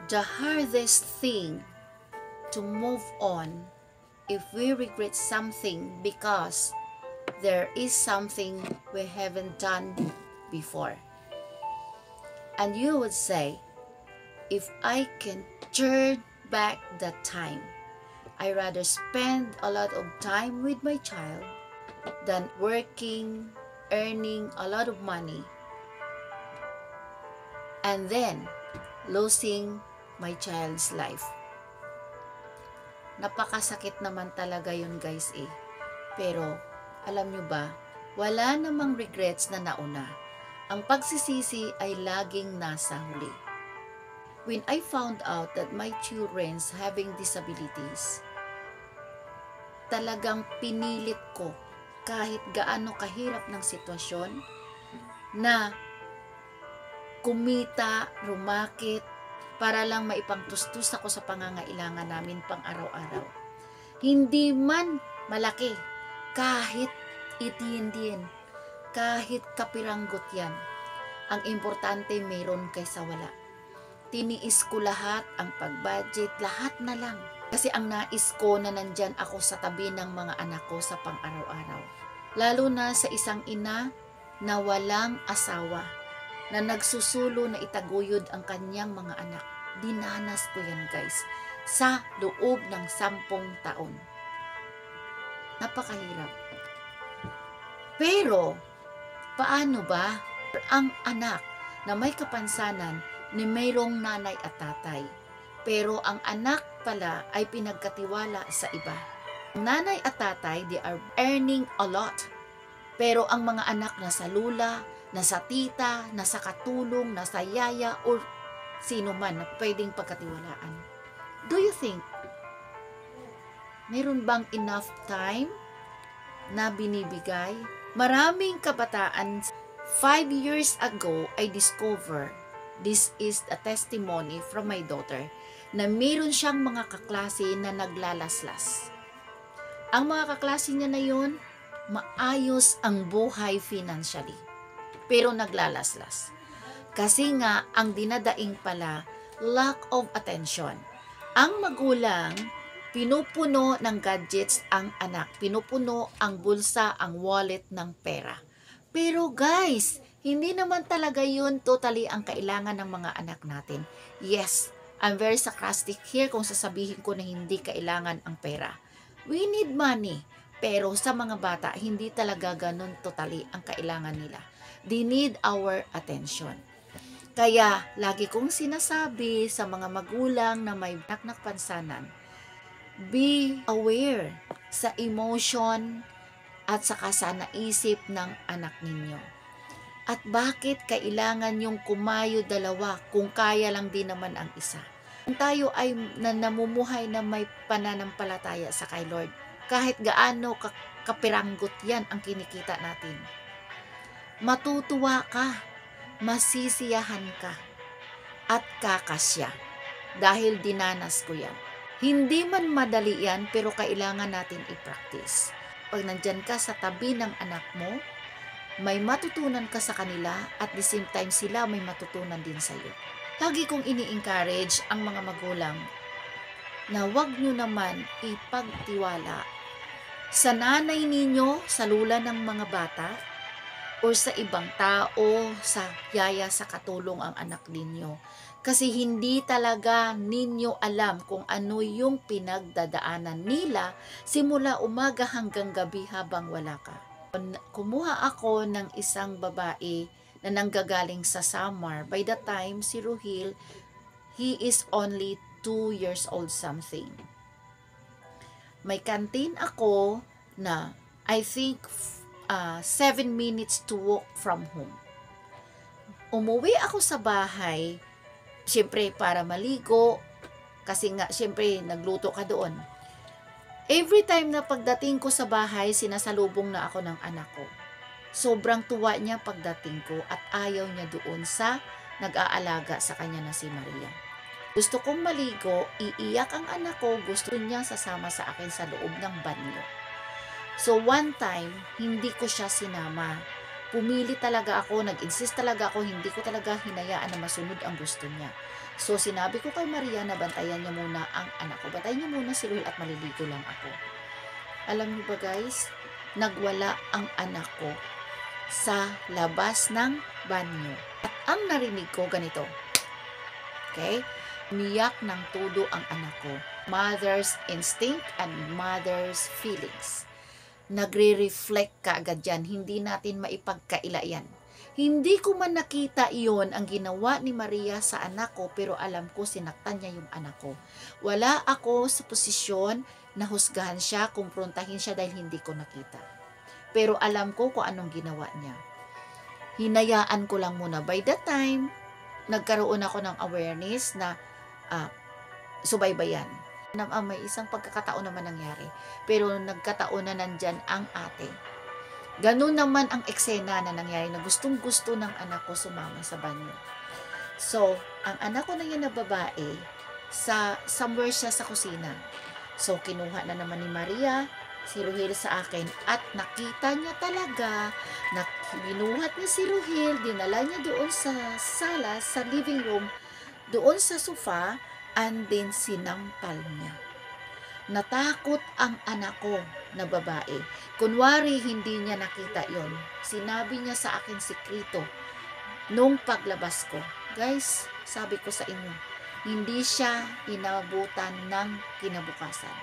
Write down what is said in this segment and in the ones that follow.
The hardest thing to move on if we regret something because there is something we haven't done before. And you would say, if I can turn back that time, I rather spend a lot of time with my child than working, earning a lot of money, and then losing my child's life. Napakasakit naman talaga yun guys eh. Pero alam nyo ba, wala namang regrets na nauna. Ang pagsisisi ay laging nasa huli. When I found out that my children's having disabilities, talagang pinilit ko kahit gaano kahirap ng sitwasyon na kumita, rumakit, para lang maipangtustus ako sa pangangailangan namin pang araw-araw. Hindi man malaki, kahit itin-din, kahit kapiranggot yan. Ang importante meron kaysa wala. Tiniis ko lahat, ang pag-budget, lahat na lang. Kasi ang nais ko na nandyan ako sa tabi ng mga anak ko sa pang-araw-araw. Lalo na sa isang ina na walang asawa, na nagsusulo na itaguyod ang kanyang mga anak. Dinanas ko yan guys, sa loob ng 10 taon. Napakahirap. Pero, paano ba ang anak na may kapansanan ni mayroong nanay at tatay, pero ang anak pala ay pinagkatiwala sa iba? Ang nanay at tatay, they are earning a lot, pero ang mga anak nasa lula, nasa tita, nasa katulong, nasa yaya, or sino man na pwedeng pagkatiwalaan. Do you think mayroon bang enough time na binibigay? Maraming kabataan 5 years ago I discover, this is a testimony from my daughter, na meron siyang mga kaklase na naglalaslas. Ang mga kaklase niya na yun, maayos ang buhay financially, pero naglalaslas. Kasi nga, ang dinadaing pala, lack of attention. Ang magulang, pinupuno ng gadgets ang anak. Pinupuno ang bulsa, ang wallet ng pera. Pero guys, hindi naman talaga yun totally ang kailangan ng mga anak natin. Yes, I'm very sarcastic here kung sasabihin ko na hindi kailangan ang pera. We need money. Pero sa mga bata, hindi talaga ganun totally ang kailangan nila. They need our attention. Kaya, lagi kong sinasabi sa mga magulang na may anak pansanan, be aware sa emotion at saka sa naisip ng anak ninyo. At bakit kailangan yung kumayo dalawa kung kaya lang din naman ang isa? Kung tayo ay namumuhay na may pananampalataya sa kay Lord, kahit gaano kapiranggot yan ang kinikita natin, matutuwa ka, masisiyahan ka, at kakasya. Dahil dinanas ko yan. Hindi man madali yan, pero kailangan natin i-practice. Pag nandyan ka sa tabi ng anak mo, may matutunan ka sa kanila, at the same time sila may matutunan din sa iyo. Lagi kong ini-encourage ang mga magulang na huwag nyo naman ipagtiwala sa nanay ninyo, sa lula ng mga bata, o sa ibang tao, sa yaya, sa katulong ang anak ninyo. Kasi hindi talaga ninyo alam kung ano yung pinagdadaanan nila simula umaga hanggang gabi habang wala ka. Kumuha ako ng isang babae na nanggagaling sa Samar. By the time si Ruhil, he is only 2 years old something. May kantin ako na I think 7 minutes to walk from home. Umuwi ako sa bahay, siyempre para maligo, kasi nga siyempre nagluto ka doon. Every time na pagdating ko sa bahay, sinasalubong na ako ng anak ko. Sobrang tuwa niya pagdating ko at ayaw niya doon sa nag-aalaga sa kanya na si Maria. Gusto kong maligo, iiyak ang anak ko, gusto niya sasama sa akin sa loob ng banyo. So one time, hindi ko siya sinama Pumili talaga ako, nag-insist talaga ako, hindi ko talaga hinayaan na masunod ang gusto niya. So, sinabi ko kay Maria na bantayan niya muna ang anak ko. Bantayan niya muna si Ruel at maliligo lang ako. Alam niyo ba guys, nagwala ang anak ko sa labas ng banyo. At ang narinig ko ganito. Okay? Umiyak ng todo ang anak ko. Mother's instinct and mother's feelings. Nagre-reflect ka agad yan. Hindi natin maipagkaila yan. Hindi ko man nakita iyon ang ginawa ni Maria sa anak ko, pero alam ko sinaktan niya yung anak ko. Wala ako sa posisyon na husgahan siya, kumprontahin siya dahil hindi ko nakita. Pero alam ko kung anong ginawa niya. Hinayaan ko lang muna. By that time, nagkaroon ako ng awareness na subaybayan. May isang pagkakataon naman nangyari. Pero nagkataon na nandyan ang ate. Ganun naman ang eksena na nangyari na gustong-gusto ng anak ko sumama sa banyo. So, ang anak ko na yan na babae, somewhere siya sa kusina. So, kinuha na naman ni Maria si Ruhel sa akin at nakita niya talaga na binuhat niya si Ruhel, dinala niya doon sa sala, sa living room, doon sa sofa, and then sinampal niya. Natakot ang anak ko na babae. Kunwari hindi niya nakita yon. Sinabi niya sa akin sikreto nung paglabas ko. Guys, sabi ko sa inyo, hindi siya inabutan ng kinabukasan.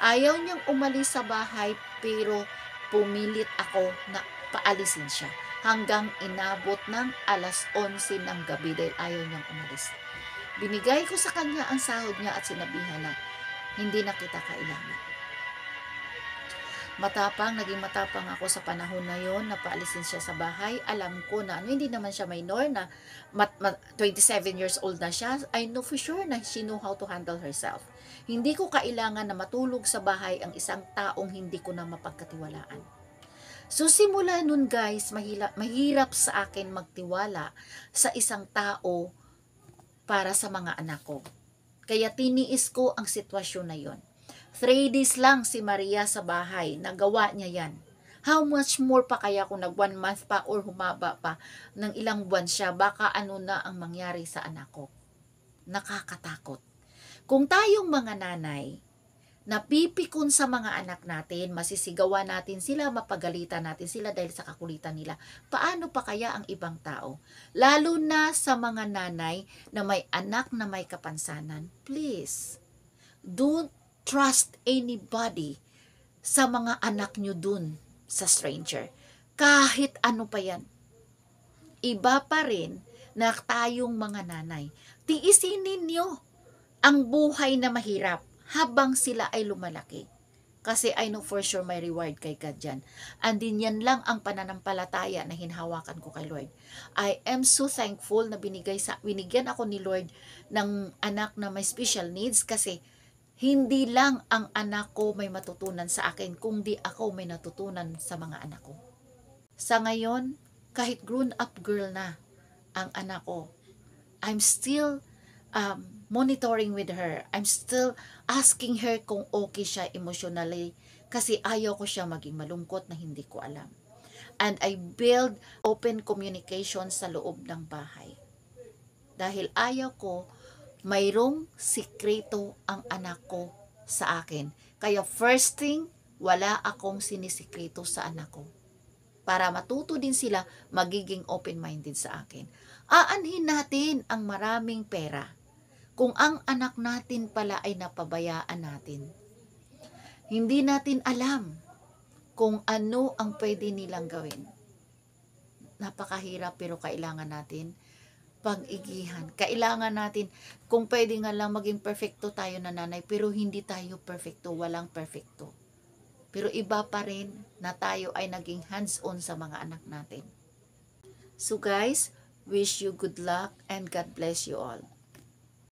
Ayaw niyang umalis sa bahay pero pumilit ako na paalisin siya. Hanggang inabot ng alas 11 ng gabi dahil ayaw niyang umalis. Binigay ko sa kanya ang sahod niya at sinabihan na hindi na kita kailangan. Naging matapang ako sa panahon na yon na paalisin siya sa bahay. Alam ko na hindi naman siya minor na 27 years old na siya. I know for sure na she know how to handle herself. Hindi ko kailangan na matulog sa bahay ang isang taong hindi ko na mapagkatiwalaan. So simula nun guys, mahirap sa akin magtiwala sa isang tao para sa mga anak ko. Kaya tiniis ko ang sitwasyon na yon. 3 days lang si Maria sa bahay, nagawa niya yan. How much more pa kaya kung nag 1 month pa or humaba pa ng ilang buwan siya, baka ano na ang mangyari sa anak ko. Nakakatakot. Kung tayong mga nanay, napipikon sa mga anak natin, masisigawan natin sila, mapagalitan natin sila dahil sa kakulitan nila, paano pa kaya ang ibang tao? Lalo na sa mga nanay na may anak na may kapansanan, please, don't trust anybody sa mga anak nyo dun sa stranger. Kahit ano pa yan. Iba pa rin na tayong mga nanay. Tiisin ninyo ang buhay na mahirap habang sila ay lumalaki. Kasi I know for sure may reward kay God dyan. And din yan lang ang pananampalataya na hinahawakan ko kay Lord. I am so thankful na binigyan ako ni Lord ng anak na may special needs kasi hindi lang ang anak ko may matutunan sa akin, kundi ako may natutunan sa mga anak ko. Sa ngayon, kahit grown-up girl na ang anak ko, I'm still monitoring with her. I'm still asking her kung okay siya emotionally kasi ayaw ko siya maging malungkot na hindi ko alam. And I build open communication sa loob ng bahay. Dahil ayaw ko mayroong sikreto ang anak ko sa akin. Kaya first thing, wala akong sinisikreto sa anak ko. Para matuto din sila magiging open-minded sa akin. Aanhin natin ang maraming pera kung ang anak natin pala ay napabayaan natin. Hindi natin alam kung ano ang pwede nilang gawin. Napakahirap pero kailangan natin pag-igihan. Kailangan natin, kung pwede nga lang maging perfecto tayo na nanay, pero hindi tayo perfecto, walang perfecto. Pero iba pa rin na tayo ay naging hands-on sa mga anak natin. So guys, wish you good luck and God bless you all.